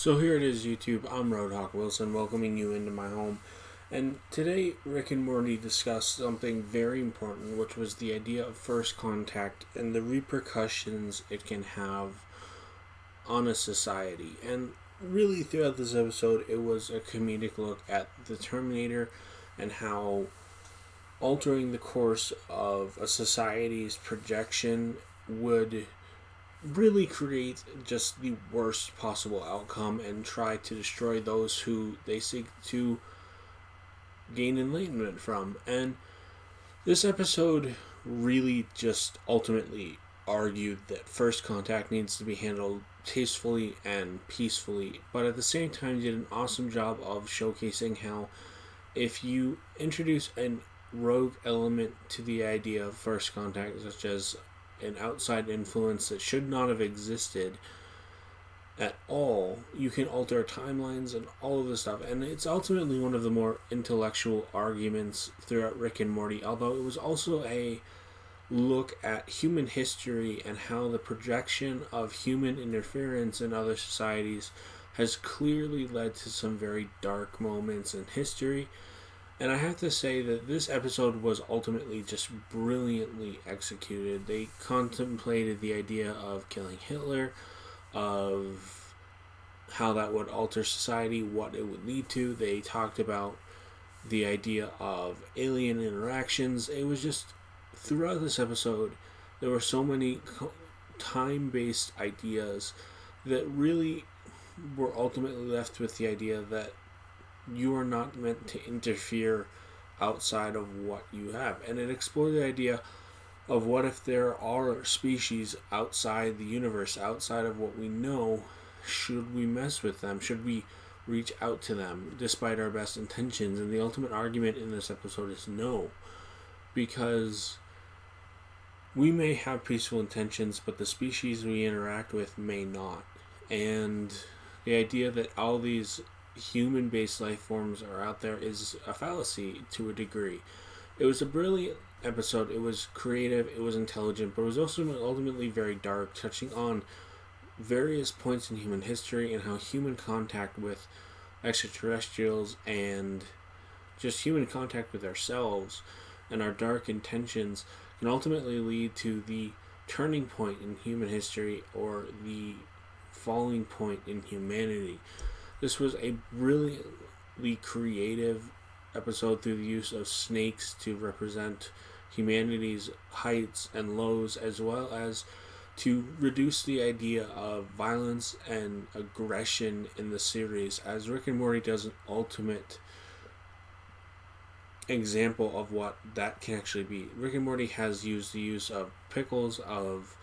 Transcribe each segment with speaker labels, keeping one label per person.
Speaker 1: So here it is, YouTube. I'm Roadhawk Wilson, welcoming you into my home. And today, Rick and Morty discussed something very important, which was the idea of first contact and the repercussions it can have on a society. And really, throughout this episode, it was a comedic look at the Terminator and how altering the course of a society's projection would really create just the worst possible outcome and try to destroy those who they seek to gain enlightenment from. And this episode really just ultimately argued that first contact needs to be handled tastefully and peacefully, but at the same time did an awesome job of showcasing how if you introduce an rogue element to the idea of first contact, such as an outside influence that should not have existed at all, you can alter timelines and all of this stuff. And it's ultimately one of the more intellectual arguments throughout Rick and Morty, although it was also a look at human history and how the projection of human interference in other societies has clearly led to some very dark moments in history. And I have to say that this episode was ultimately just brilliantly executed. They contemplated the idea of killing Hitler, of how that would alter society, what it would lead to. They talked about the idea of alien interactions. It was just, throughout this episode, there were so many time-based ideas that really were ultimately left with the idea that you are not meant to interfere outside of what you have. And it explored the idea of what if there are species outside the universe, outside of what we know. Should we mess with them? Should we reach out to them despite our best intentions? And the ultimate argument in this episode is no. Because we may have peaceful intentions, but the species we interact with may not. And the idea that all these human-based life forms are out there is a fallacy to a degree. It was a brilliant episode. It was creative, it was intelligent, but it was also ultimately very dark, touching on various points in human history and how human contact with extraterrestrials and just human contact with ourselves and our dark intentions can ultimately lead to the turning point in human history or the falling point in humanity. This was a brilliantly creative episode through the use of snakes to represent humanity's heights and lows, as well as to reduce the idea of violence and aggression in the series, as Rick and Morty does an ultimate example of what that can actually be. Rick and Morty has used the use of pickles, of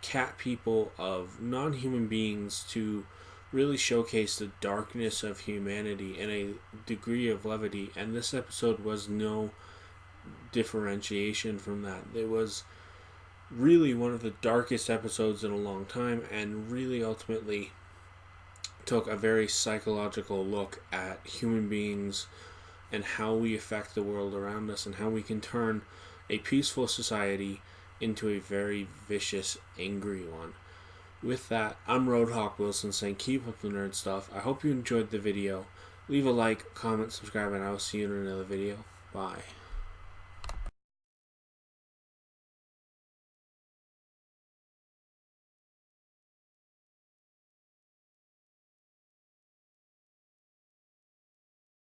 Speaker 1: cat people, of non-human beings to really showcase the darkness of humanity in a degree of levity, and this episode was no differentiation from that. It was really one of the darkest episodes in a long time, and really ultimately took a very psychological look at human beings and how we affect the world around us and how we can turn a peaceful society into a very vicious, angry one. With that, I'm Roadhawk Wilson saying keep up the nerd stuff. I hope you enjoyed the video. Leave a like, comment, subscribe, and I will see you in another video. Bye.